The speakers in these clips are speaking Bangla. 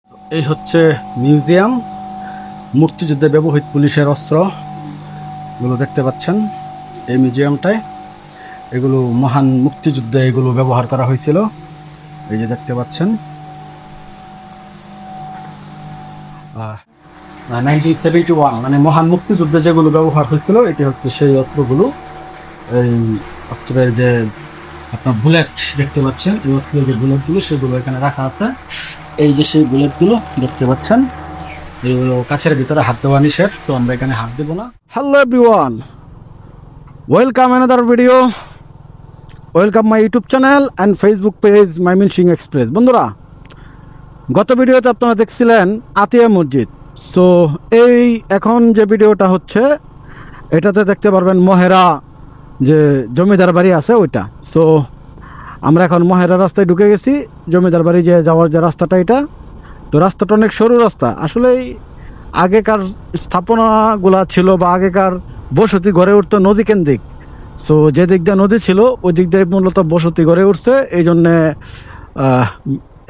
এই হচ্ছে মিউজিয়াম, মুক্তিযুদ্ধে ব্যবহৃত পুলিশের অস্ত্র এগুলো দেখতে পাচ্ছেন। এই মিউজিয়ামটায় এগুলো মহান মুক্তিযুদ্ধে এগুলো ব্যবহার করা হয়েছিল। এই যে দেখতে পাচ্ছেন 1971 মানে মহান মুক্তিযুদ্ধে যেগুলো ব্যবহার হয়েছিল এটি হচ্ছে সেই অস্ত্রগুলো। এই অস্ত্রের যে আপনার বুলেট দেখতে পাচ্ছেন, এই অস্ত্রের যে বুলেটগুলো সেগুলো এখানে রাখা আছে। এই যে সেই বুলেটগুলো দেখতে পাচ্ছেন, এগুলো কাছের ভিতরে হাত দেওয়া নিষেধ, তো আমরা এখানে হাত দেবো না। Hello everyone, welcome another video, welcome my YouTube channel and Facebook page Mymensingh express. বন্ধুরা, গত ভিডিওতে আপনারা দেখছিলেন আতিয়া মসজিদ। সো এই এখন যে ভিডিওটা হচ্ছে এটাতে দেখতে পারবেন মহেরা যে জমিদার বাড়ি আছে ওইটা। সো আমরা এখন মহেরা রাস্তায় ঢুকে গেছি, জমিদার বাড়ি যে যাওয়ার যে রাস্তাটা এটা, তো রাস্তাটা অনেক সরু রাস্তা। আসলেই আগেকার স্থাপনাগুলা ছিল বা আগেকার বসতি গড়ে উঠতো নদী কেন্দ্রিক। সো যে দিক দিয়ে নদী ছিল ওই দিক দিয়ে মূলত বসতি গড়ে উঠছে। এই জন্যে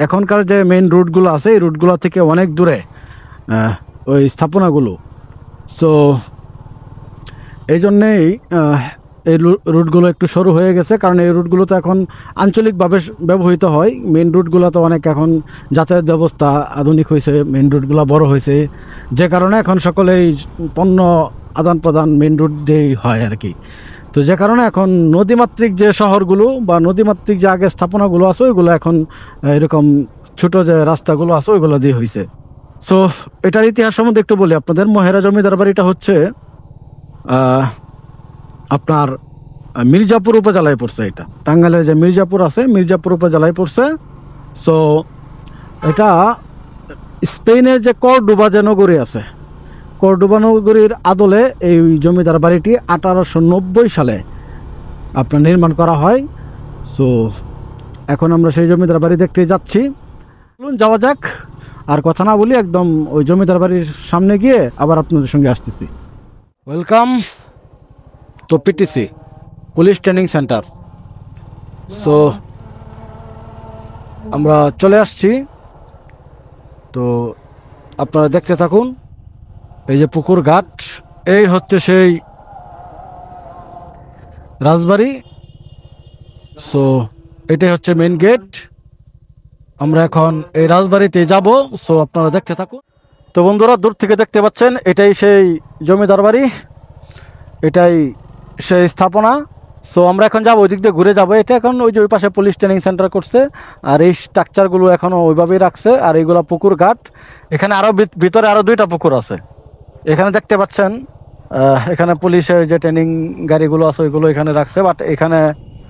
এখনকার যে মেইন রুটগুলো আছে এই রুটগুলো থেকে অনেক দূরে ওই স্থাপনাগুলো। সো এই জন্যেই এই রুটগুলো একটু সরু হয়ে গেছে, কারণ এই রুটগুলো তো এখন আঞ্চলিকভাবে ব্যবহৃত হয়। মেইন রুটগুলো তো অনেক এখন যাতায়াত ব্যবস্থা আধুনিক হয়েছে, মেইন রুটগুলো বড় হয়েছে, যে কারণে এখন সকলেই পণ্য আদান প্রদান মেইন রুট দিয়েই হয় আর কি। তো যে কারণে এখন নদীমাতৃক যে শহরগুলো বা নদীমাতৃক যে আগে স্থাপনাগুলো আছে ওইগুলো এখন এরকম ছোট যে রাস্তাগুলো আছে ওইগুলো দিয়ে হয়েছে। সো এটার ইতিহাস সম্বন্ধে একটু বলি আপনাদের। মহেরা জমিদার বাড়িটা হচ্ছে আপনার মির্জাপুর উপজেলায় পড়ছে। এটা টাঙ্গাইলের যে মির্জাপুর আছে, মির্জাপুর উপজেলায় পড়ছে। সো এটা স্পেনের যে কর্ডোবা যে নগরী আছে, কর্ডোবা নগরীর আদলে এই জমিদার বাড়িটি 1890 সালে আপনার নির্মাণ করা হয়। সো এখন আমরা সেই জমিদার বাড়ি দেখতে যাচ্ছি, চলুন যাওয়া যাক। আর কথা না বলি, একদম ওই জমিদার বাড়ির সামনে গিয়ে আবার আপনাদের সঙ্গে আসতেছি। ওয়েলকাম তো PTC police training centre. So আমরা চলে আসছি, তো আপনারা দেখতে থাকুন। এই যে পুকুর ঘাট, এই হচ্ছে সেই রাজবাড়ি। সো এটাই হচ্ছে মেইন গেট। আমরা এখন এই রাজবাড়িতে যাব। সো আপনারা দেখতে থাকুন। তো বন্ধুরা, দূর থেকে দেখতে পাচ্ছেন এটাই সেই জমিদার বাড়ি, এটাই সেই স্থাপনা। সো আমরা এখন যাবো, ওই দিক দিয়ে ঘুরে যাবো। এটা এখন ওই যে ওই পাশে পুলিশ ট্রেনিং সেন্টার করছে, আর এই স্ট্রাকচারগুলো এখনও ওইভাবেই রাখছে। আর এইগুলো পুকুর ঘাট। এখানে আরও ভিতরে আরও 2টা পুকুর আছে। এখানে দেখতে পাচ্ছেন এখানে পুলিশের যে ট্রেনিং গাড়িগুলো আছে ওইগুলো এখানে রাখছে, বাট এখানে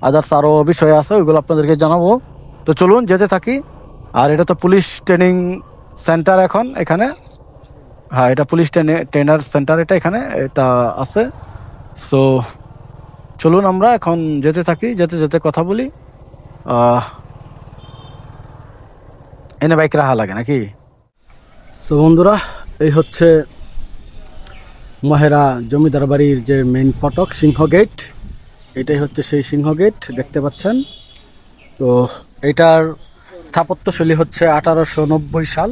আদার্স আরও বিষয় আছে, ওইগুলো আপনাদেরকে জানাবো। তো চলুন যেতে থাকি। আর এটা তো পুলিশ ট্রেনিং সেন্টার এখন এখানে, হ্যাঁ এটা পুলিশ ট্রেনার সেন্টার এটা এখানে এটা আছে। সো চলুন আমরা এখন যেতে থাকি, যেতে যেতে কথা বলি। এনে বাইক রাখা লাগে নাকি? সো বন্ধুরা, এই হচ্ছে মহেরা জমিদার বাড়ির যে মেইন ফটক, সিংহ গেট। এটাই হচ্ছে সেই সিংহ গেট দেখতে পাচ্ছেন। তো এটার স্থাপত্যশৈলী হচ্ছে 1890 সাল।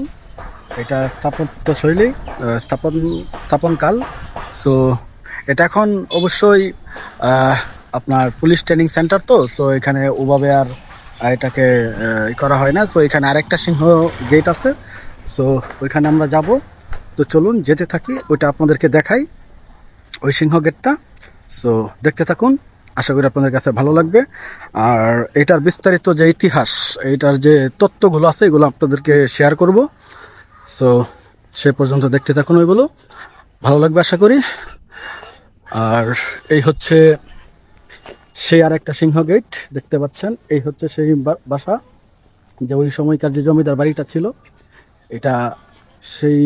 এটা স্থাপত্যশৈলী স্থাপনকাল। সো এটা এখন অবশ্যই আপনার পুলিশ ট্রেনিং সেন্টার, তো সো এখানে ওভাবে আর এটাকে করা হয় না। সো এখানে আরেকটা সিংহ গেট আছে, সো ওইখানে আমরা যাব। তো চলুন যেতে থাকি, ওইটা আপনাদেরকে দেখাই, ওই সিংহ গেটটা। সো দেখতে থাকুন, আশা করি আপনাদের কাছে ভালো লাগবে। আর এটার বিস্তারিত যে ইতিহাস, এইটার যে তথ্যগুলো আছে এগুলো আপনাদেরকে শেয়ার করব। সো সে পর্যন্ত দেখতে থাকুন, ওইগুলো ভালো লাগবে আশা করি। আর এই হচ্ছে সেই আর একটা সিংহ গেট দেখতে পাচ্ছেন। এই হচ্ছে সেই বাসা, যে ওই সময়কার যে জমিদার বাড়িটা ছিল, এটা সেই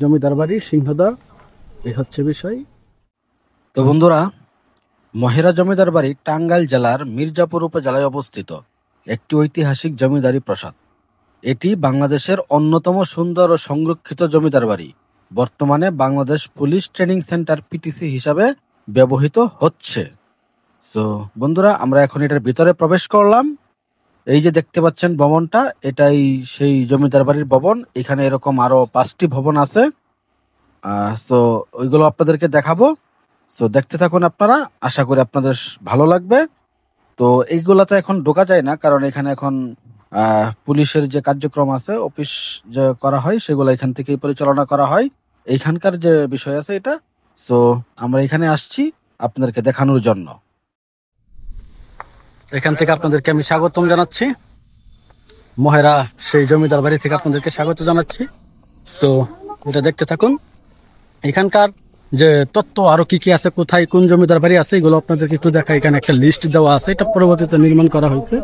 জমিদার বাড়ির সিংহদ্বার। এই হচ্ছে বিষয়। তো বন্ধুরা, মহেরা জমিদার বাড়ি টাঙ্গাইল জেলার মির্জাপুর উপজেলায় অবস্থিত একটি ঐতিহাসিক জমিদারি প্রাসাদ। এটি বাংলাদেশের অন্যতম সুন্দর ও সংরক্ষিত জমিদার বাড়ি। বর্তমানে Bangladesh police training centre PTC হিসাবে ব্যবহৃত হচ্ছে। সো বন্ধুরা, আমরা এখন এটার ভিতরে প্রবেশ করলাম। এই যে দেখতে পাচ্ছেন ভবনটা, এটাই সেই জমিদার বাড়ির ভবন। এখানে এরকম আরো 5টি ভবন আছে। তো ওইগুলো আপনাদেরকে দেখাবো। তো দেখতে থাকুন আপনারা, আশা করি আপনাদের ভালো লাগবে। তো এইগুলাতে এখন ঢোকা যায় না, কারণ এখানে এখন পুলিশের যে কার্যক্রম আছে, অফিস যে করা হয়, সেগুলো এখান থেকেই পরিচালনা করা হয়। এইখানকার যে বিষয় আছে এটা। তো আমরা এখানে আসছি আপনাদেরকে দেখানোর জন্য। এখান থেকে আপনাদেরকে আমি স্বাগতম জানাচ্ছি। মহেরা সেই জমিদার বাড়ি থেকে আপনাদেরকে স্বাগত জানাচ্ছি। তো এটা দেখতে থাকুন। এখানকার যে তথ্য আরো কি কি আছে, কোথায় কোন জমিদার বাড়ি আছে, এগুলো আপনাদেরকে একটু দেখা। এখানে একটা লিস্ট দেওয়া আছে, এটা পরবর্তীতে নির্মাণ করা হয়েছে।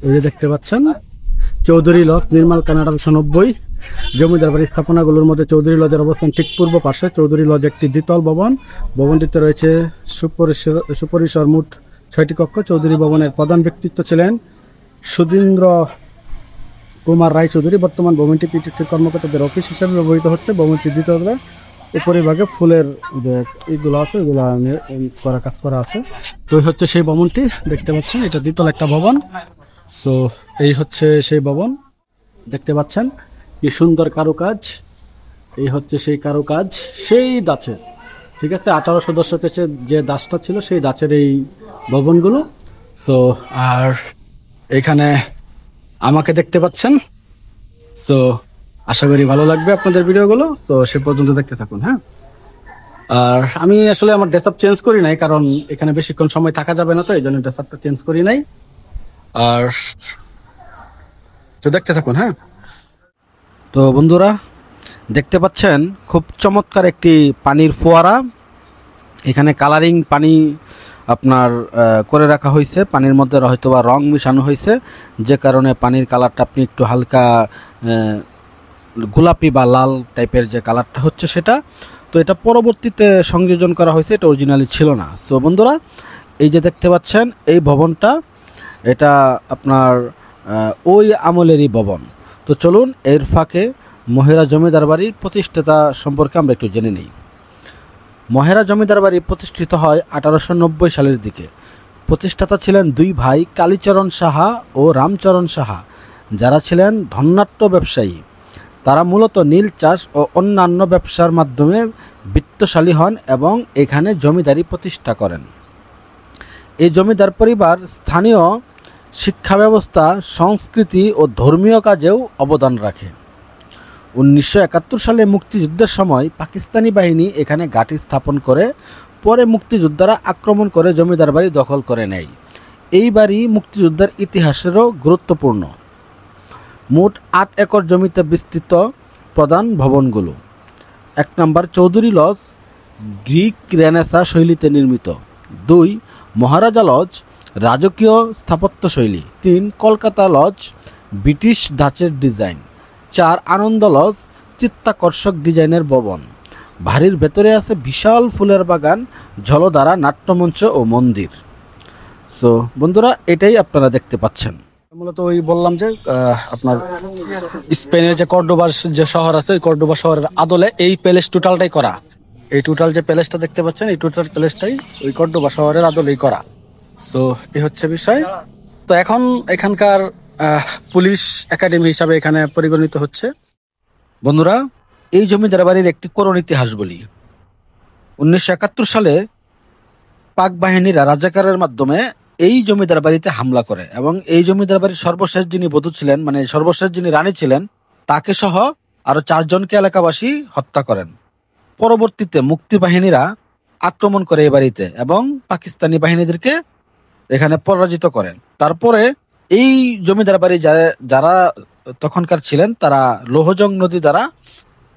এই যে দেখতে পাচ্ছেন চৌধুরী লজ, নির্মাণ কানাডা 1890। জমিদার বাড়ির স্থাপনাগুলোর মধ্যে চৌধুরী লজের অবস্থান ঠিক পূর্ব পাশে। চৌধুরী লজ একটি দ্বিতল ভবন। ভবনটিতে রয়েছে সুপরিসর মোট 6টি কক্ষ। চৌধুরী ভবনের প্রধান ব্যক্তিত্ব ছিলেন সুধীন্দ্র কুমার রায় চৌধুরী। বর্তমান ভবনটি পিটিসি কর্মকর্তাদের অফিস হিসেবে ব্যবহৃত হচ্ছে। ভবনটি দ্বিতীয় উপরিভাগে ফুলের যে এইগুলো আছে, এগুলো করা কাজ করা আছে। তো এই হচ্ছে সেই ভবনটি দেখতে পাচ্ছেন, এটা দ্বিতল একটা ভবন। সো এই হচ্ছে সেই ভবন দেখতে পাচ্ছেন, কি সুন্দর কারুকাজ। এই হচ্ছে সেই কারুকাজ, সেই দাঁচের, ঠিক আছে, 1800 দশকে যে দাসটা ছিল সেই দাঁচের এই ভবনগুলো। সো আর এখানে আমাকে দেখতে পাচ্ছেন। সো আশা করি ভালো লাগবে আপনাদের ভিডিওগুলো। তো সে পর্যন্ত দেখতে থাকুন। হ্যাঁ, আর আমি আসলে আমার ড্রেস আপ চেঞ্জ করি নাই, কারণ এখানে বেশিক্ষণ সময় থাকা যাবে না, তো এই জন্য ড্রেস আপটা চেঞ্জ করি নাই। আর তো দেখতে থাকুন। হ্যাঁ, তো বন্ধুরা দেখতে পাচ্ছেন খুব চমৎকার একটি পানির ফোয়ারা। এখানে কালারিং পানি আপনার করে রাখা হয়েছে। পানির মধ্যে হয়তোবা রং মিশানো হয়েছে, যে কারণে পানির কালারটা আপনি একটু হালকা গোলাপি বা লাল টাইপের যে কালারটা হচ্ছে সেটা। তো এটা পরবর্তীতে সংযোজন করা হয়েছে, এটা অরিজিনালি ছিল না। সো বন্ধুরা, এই যে দেখতে পাচ্ছেন এই ভবনটা, এটা আপনার ওই আমলেরই ভবন। তো চলুন এর ফাঁকে মহেরা জমিদার বাড়ির প্রতিষ্ঠাতা সম্পর্কে আমরা একটু জেনে নিই। মহেরা জমিদার বাড়ি প্রতিষ্ঠিত হয় 1890 সালের দিকে। প্রতিষ্ঠাতা ছিলেন দুই ভাই, কালীচরণ সাহা ও রামচরণ সাহা, যারা ছিলেন ধন্যাঢ্য ব্যবসায়ী। তারা মূলত নীল চাষ ও অন্যান্য ব্যবসার মাধ্যমে বিত্তশালী হন এবং এখানে জমিদারি প্রতিষ্ঠা করেন। এই জমিদার পরিবার স্থানীয় শিক্ষা ব্যবস্থা, সংস্কৃতি ও ধর্মীয় কাজেও অবদান রাখে। 1971 সালে মুক্তিযুদ্ধের সময় পাকিস্তানি বাহিনী এখানে ঘাঁটি স্থাপন করে। পরে মুক্তিযোদ্ধারা আক্রমণ করে জমিদার বাড়ি দখল করে নেয়। এই বাড়ি মুক্তিযুদ্ধের ইতিহাসেরও গুরুত্বপূর্ণ। মোট 8 একর জমিতে বিস্তৃত প্রধান ভবনগুলো। 1 নম্বর চৌধুরী লজ, গ্রিক রেনেসাঁ শৈলীতে নির্মিত। 2 মহারাজা লজ, রাজকীয় স্থাপত্য শৈলী। 3 কলকাতা লজ, ব্রিটিশ ধাঁচের ডিজাইন। 4 আনন্দ লজ, চিত্তাকর্ষক ডিজাইনের ভবন। বাড়ির ভেতরে আছে বিশাল ফুলের বাগান, জলধারা, নাট্যমঞ্চ ও মন্দির। সো বন্ধুরা, এটাই আপনারা দেখতে পাচ্ছেন। মূলত ওই বললাম যে আপনার স্পেনের যে কর্ডোবার যে শহর আছে, ওই কর্ডোবা শহরের আদলে এই প্যালেস টোটালটাই করা। এই টোটাল যে প্যালেসটা দেখতে পাচ্ছেন, এই টোটাল প্যালেসটাই ওই কর্ডোবা শহরের আদলেই করা। সো এই হচ্ছে বিষয়। তো এখন এখানকার পুলিশ একাডেমি হিসাবে এখানে পরিগণিত হচ্ছে। বন্ধুরা, এই জমিদার বাড়ির একটি করুণ ইতিহাস বলি। 1971 সালে পাক বাহিনীরা রাজাকারের মাধ্যমে এই জমিদার বাড়িতে হামলা করে এবং এই জমিদার বাড়ির সর্বশেষ যিনি বধূ ছিলেন, মানে সর্বশেষ যিনি রানী ছিলেন, তাকে সহ আরো 4 জনকে এলাকাবাসী হত্যা করেন। পরবর্তীতে মুক্তি বাহিনীরা আক্রমণ করে এই বাড়িতে এবং পাকিস্তানি বাহিনীদেরকে এখানে পরাজিত করেন। তারপরে এই জমিদার বাড়ি যারা তখনকার ছিলেন, তারা লোহজং নদী দ্বারা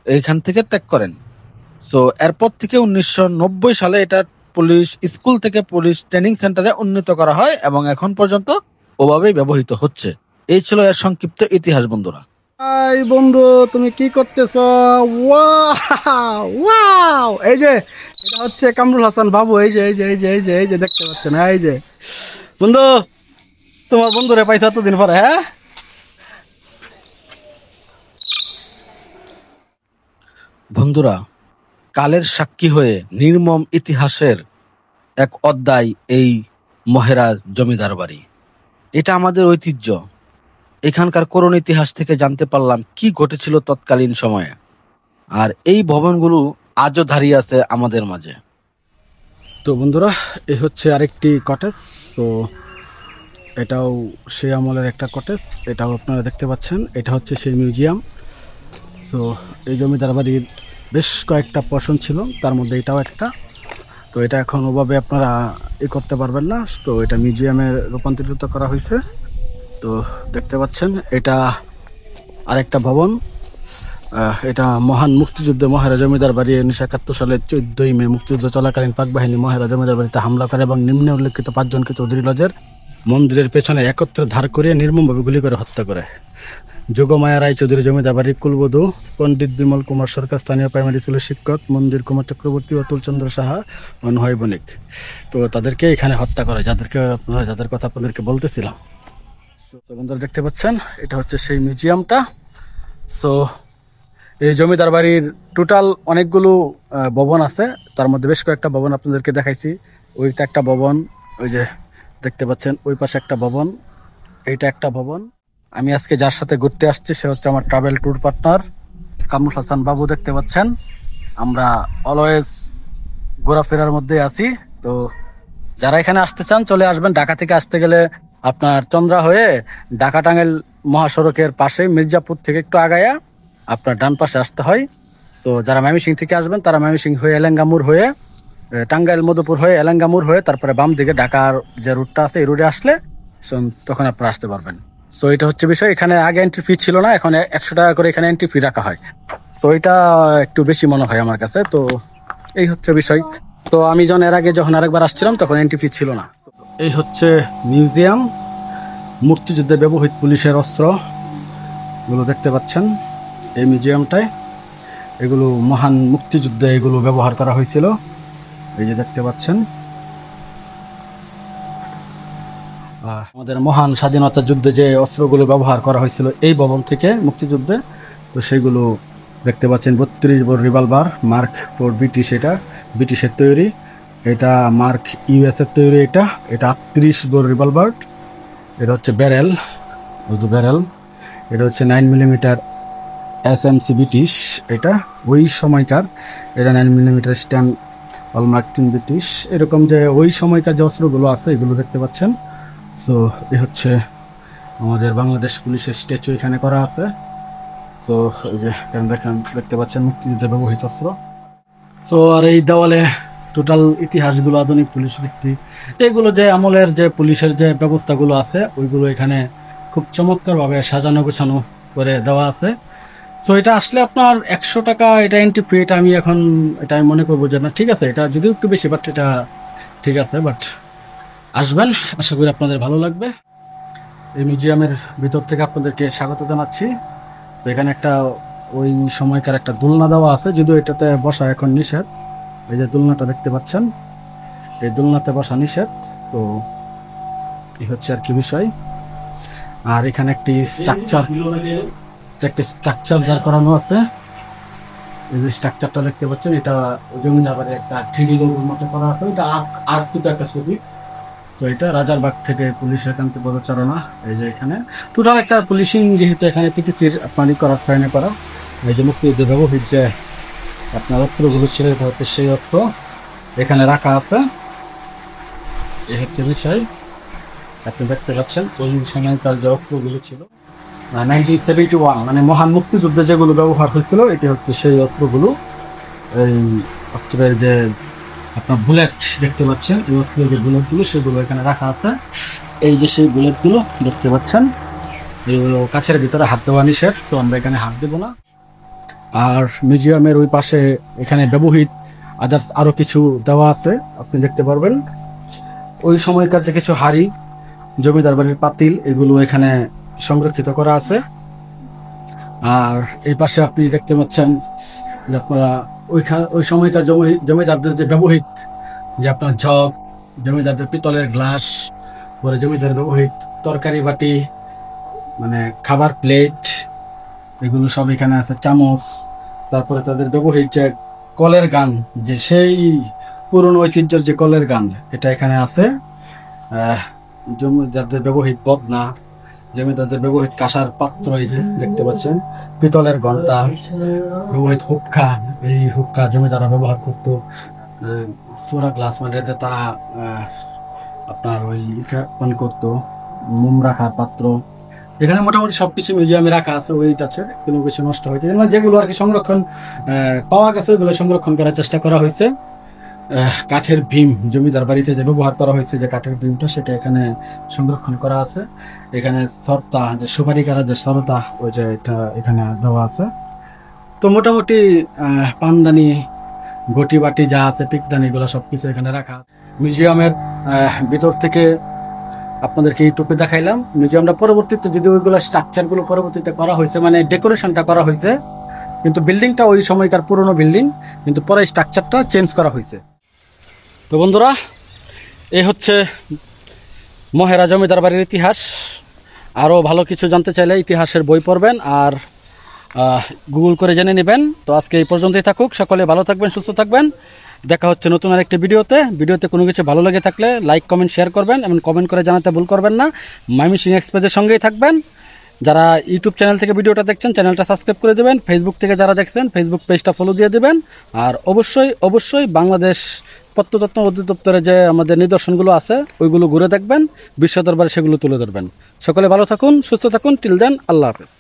এইখান থেকে ত্যাগ করেন। সো এরপর থেকে 1990 সালে এটা পুলিশ স্কুল থেকে পুলিশ ট্রেনিং সেন্টারে উন্নীত করা হয় এবং এখন পর্যন্ত ওভাবেই ব্যবহৃত হচ্ছে। এই ছিল এর সংক্ষিপ্ত ইতিহাস। বন্ধুরা, হাই বন্ধু, তুমি কি করতেছ? ওয়াও ওয়াও, এই যে এটা হচ্ছে কামরুল হাসান বাবু। এই যে এই যে এই যে এই যে এই যে দেখতে পাচ্ছেন, এই যে বন্ধু, তোমার বন্ধুরে পাইছো এতদিন পরে। হ্যাঁ বন্ধুরা, কালের সাক্ষী হয়ে নির্মম ইতিহাসের এক অধ্যায় এই মহেরা জমিদার বাড়ি। এটা আমাদের ঐতিহ্য, এখানকার করোনা ইতিহাস থেকে জানতে পারলাম কি ঘটেছিল তৎকালীন সময়ে। আর এই ভবনগুলো আজও দাঁড়িয়ে আছে আমাদের মাঝে। তো বন্ধুরা, এই হচ্ছে আরেকটি কটেজ। তো এটাও সেই আমলের একটা কটেজ, এটাও আপনারা দেখতে পাচ্ছেন। এটা হচ্ছে সেই মিউজিয়াম। তো এই জমিদার বাড়ির বেশ কয়েকটা পোর্শন ছিল, তার মধ্যে এটাও একটা। তো এটা এখন ওভাবে আপনারা করতে পারবেন না, তো এটা মিউজিয়ামে রূপান্তরিত করা হয়েছে। তো দেখতে পাচ্ছেন এটা আরেকটা ভবন। এটা মহান মুক্তিযুদ্ধে মহারাজা জমিদার বাড়ি 1971 সালের 14ই মে মুক্তিযুদ্ধ চলাকালীন পাক বাহিনী মহারাজা জমিদার বাড়িতে হামলা করে এবং নিম্নে উল্লেখিত 5 জনকে চৌধুরী লজের মন্দিরের পেছনে একত্রে ধার করিয়ে নির্মমভাবে গুলি করে হত্যা করে। যোগমায়া রায় চৌধুরী জমিদার বাড়ির কুলবধূ, পণ্ডিত বিমল কুমার সরকার স্থানীয় প্রাইমারি স্কুলের শিক্ষক, মন্দির কুমার চক্রবর্তী, অতুল চন্দ্র সাহা অনহয় বণিক। তো তাদেরকে এখানে হত্যা করে, যাদের কথা আপনাদেরকে বলতেছিলাম। তো বন্ধুরা দেখতে পাচ্ছেন এটা হচ্ছে সেই মিউজিয়ামটা। সো এই জমিদার বাড়ির টোটাল অনেকগুলো ভবন আছে, তার মধ্যে বেশ কয়েকটা ভবন আপনাদেরকে দেখাইছি। ওইটা একটা ভবন, ওই যে দেখতে পাচ্ছেন ওই পাশে একটা ভবন, এইটা একটা ভবন। আমি আজকে যার সাথে ঘুরতে আসছি সে হচ্ছে আমার travel tour partner Kamrul Hasan বাবু। দেখতে পাচ্ছেন আমরা অলওয়েজ ঘোরাফেরার মধ্যে আছি। তো যারা এখানে আসতে চান চলে আসবেন। ঢাকা থেকে আসতে গেলে আপনার চন্দ্রা হয়ে ঢাকা টাঙ্গাইল মহাসড়কের পাশে মির্জাপুর থেকে একটু আগায়া আপনার ডান পাশে আসতে হয়। সো যারা ময়মনসিংহ থেকে আসবেন তারা ময়মনসিংহ হয়ে এলেঙ্গামুর হয়ে, টাঙ্গাইল মধুপুর হয়ে এলেঙ্গামুর হয়ে তারপরে বাম দিকে ঢাকার যে রুটটা আছে এই রুটে আসলে তখন আপনারা আসতে পারবেন। সো এটা হচ্ছে বিষয়। এখানে আগে এন্ট্রি ফি ছিল না, এখন 100 টাকা করে এখানে এন্ট্রি ফি রাখা হয়। সো এটা একটু বেশি মনে হয় আমার কাছে। তো এই হচ্ছে বিষয়। তো আমি এর আগে যখন আরেকবার আসছিলাম তখন এন্ট্রি ফি ছিল না। এই হচ্ছে মিউজিয়াম, মুক্তিযুদ্ধে ব্যবহৃত পুলিশের অস্ত্র গুলো দেখতে পাচ্ছেন এই মিউজিয়ামটায়। এগুলো মহান মুক্তিযুদ্ধে এগুলো ব্যবহার করা হয়েছিল, এই যে দেখতে পাচ্ছেন। আমাদের মহান স্বাধীনতা যুদ্ধে যে অস্ত্রগুলো ব্যবহার করা হয়েছিল এই ভবন থেকে মুক্তিযুদ্ধে, তো সেইগুলো দেখতে পাচ্ছেন। 32 বোর রিভলভার মার্ক 4 ব্রিটিশ, এটা ব্রিটিশের তৈরি। এটা মার্ক ইউএস এর তৈরি। এটা 38 বোর রিভলভার। এটা হচ্ছে ব্যারেল, ব্যারেল। এটা হচ্ছে 9mm SMC ব্রিটিশ, এটা ওই সময়কার। এটা 9mm স্ট্যান্ড হলমার্ক 3 ব্রিটিশ। এরকম যে ওই সময়কার যে অস্ত্রগুলো আছে এগুলো দেখতে পাচ্ছেন। সো এ হচ্ছে আমাদের বাংলাদেশ পুলিশের স্ট্যাচু এখানে করা আছে। সো এই যে দেখতে পাচ্ছেন মুক্তিযুদ্ধে ব্যবহৃত অস্ত্র। সো আর এই দেওয়ালে টোটাল ইতিহাসগুলো আধুনিক পুলিশ ভিত্তিক এগুলো যে আমলের যে পুলিশের যে ব্যবস্থাগুলো আছে ওইগুলো এখানে খুব চমৎকারভাবে সাজানো গোছানো করে দেওয়া আছে। সো এটা আসলে আপনার 100 টাকা এটা এন্ট্রি ফি। এটা আমি এখন এটা আমি মনে করবো যে না ঠিক আছে, এটা যদিও একটু বেশি, বাট এটা ঠিক আছে। বাট আসবেন, আশা করি আপনাদের ভালো লাগবে। এই মিউজিয়ামের ভিতর থেকে আপনাদেরকে স্বাগত জানাচ্ছি। তো এখানে একটা ওই সময়কার একটা দোলনা দেওয়া আছে, যদিও এটাতে বসা এখন নিষেধ। এই যে দোলনাটা দেখতে পাচ্ছেন, এই দোলনাতে বসা নিষেধ। তো এই হচ্ছে আর কি বিষয়। আর এখানে একটি স্ট্রাকচার দাঁড় করানো আছে। এই যে স্ট্রাকচারটা দেখতে পাচ্ছেন, এটা জমিদার বাড়ির একটা 3D লোগোর মতো করা আছে। এটা আর্কিত একটা ছবি। তো এটা রাজারবাগ থেকে পুলিশের কান্তি পদচারণা। এই যে এখানে টোটাল একটা পুলিশিং, যেহেতু এখানে পিটিসির আপনারই করা চায়না করা। এই যে মুক্তিযুদ্ধে ব্যবহৃত যে আপনার অস্ত্রগুলো ছিল সেই অস্ত্র এখানে রাখা আছে। এই হচ্ছে বিষয়, আপনি দেখতে পাচ্ছেন ওই সময়কার যে অস্ত্রগুলো ছিল 1971 মানে মহান মুক্তিযুদ্ধে যেগুলো ব্যবহার হয়েছিল এটি হচ্ছে সেই অস্ত্রগুলো। এই অস্ত্রের যে আপনার বুলেট দেখতে পাচ্ছেন, এই অস্ত্রের যে বুলেটগুলো সেগুলো এখানে রাখা আছে। এই যে সেই বুলেটগুলো দেখতে পাচ্ছেন, এগুলো কাছের ভিতরে হাত দেওয়া নিষেধ, তো আমরা এখানে হাত দেবো না। আর মিউজিয়ামের ওই পাশে এখানে ব্যবহৃত আদার্স আরো কিছু দেওয়া আছে, আপনি দেখতে পারবেন। ওই সময়কার যে কিছু হাড়ি, জমিদার বাড়ির পাতিল, এগুলো এখানে সংরক্ষিত করা আছে। আর এই পাশে আপনি দেখতে পাচ্ছেন যে আপনারা ওই সময়কার জমিদারদের যে ব্যবহৃত যে আপনার জগ, জমিদারদের পিতলের গ্লাস, পরে জমিদার ব্যবহৃত তরকারি বাটি, মানে খাবার প্লেট, এগুলো সব এখানে আছে। চামচ, তারপরে তাদের ব্যবহৃত যে কলের গান, যে সেই পুরনো ঐতিহ্যের যে কলের গান, এটা এখানে আছে। জমিদারদের ব্যবহৃত বদনা, জমিদারদের ব্যবহৃত কাঁসার পাত্র, এই যে দেখতে পাচ্ছেন, পিতলের ঘন্টা, ব্যবহৃত হুক্কা, এই হুক্কা জমিদাররা ব্যবহার করতো। সোরা গ্লাস মানে এতে তারা আপনার ওই পান করতো। মোম রাখার পাত্র, এখানে মোটামুটি সবকিছু মিউজিয়ামে রাখা আছে, ওয়েট আছে, কোনো কিছু নষ্ট হয়েছে না, যেগুলো আর কি সংরক্ষণ পাওয়া গেছে ওগুলো সংরক্ষণ করার চেষ্টা করা হয়েছে। কাঠের ভীম, জমিদার বাড়িতে যে ব্যবহার করা হয়েছে যে কাঠের ভীমটা, সেটা এখানে সংরক্ষণ করা আছে। এখানে সরতা, যে সুপারি কারা যে সরতা, ওই যে এটা এখানে দেওয়া আছে। তো মোটামুটি পানদানি, ঘটি বাটি যা আছে, পিকদানি, এগুলো সবকিছু এখানে রাখা। মিউজিয়ামের ভিতর থেকে আপনাদেরকে এইটুকু দেখাইলাম। মিউজিয়ামটা পরবর্তীতে যদি ওইগুলো স্ট্রাকচারগুলো পরবর্তীতে করা হয়েছে, মানে ডেকোরেশনটা করা হয়েছে, কিন্তু বিল্ডিংটা ওই সময়কার পুরনো বিল্ডিং, কিন্তু পরে স্ট্রাকচারটা চেঞ্জ করা হয়েছে। তো বন্ধুরা, এই হচ্ছে মহেরা জমিদার বাড়ির ইতিহাস। আরও ভালো কিছু জানতে চাইলে ইতিহাসের বই পড়বেন আর গুগল করে জেনে নেবেন। তো আজকে এই পর্যন্তই থাকুক, সকলে ভালো থাকবেন, সুস্থ থাকবেন। দেখা হচ্ছে নতুন আরেকটি ভিডিওতে কোনো কিছু ভালো লেগে থাকলে লাইক কমেন্ট শেয়ার করবেন এবং কমেন্ট করে জানাতে ভুল করবেন না। ময়মনসিংহ এক্সপ্রেসের সঙ্গেই থাকবেন। যারা ইউটিউব চ্যানেল থেকে ভিডিওটা দেখছেন, চ্যানেলটা সাবস্ক্রাইব করে দেবেন। ফেসবুক থেকে যারা দেখছেন, ফেসবুক পেজটা ফলো দিয়ে দেবেন। আর অবশ্যই বাংলাদেশ প্রত্নতত্ত্ব অধিদপ্তরে যে আমাদের নিদর্শনগুলো আছে ওইগুলো ঘুরে দেখবেন, বিশ্ব দরবারে সেগুলো তুলে ধরবেন। সকলে ভালো থাকুন, সুস্থ থাকুন। টিল দেন, আল্লাহ হাফেজ।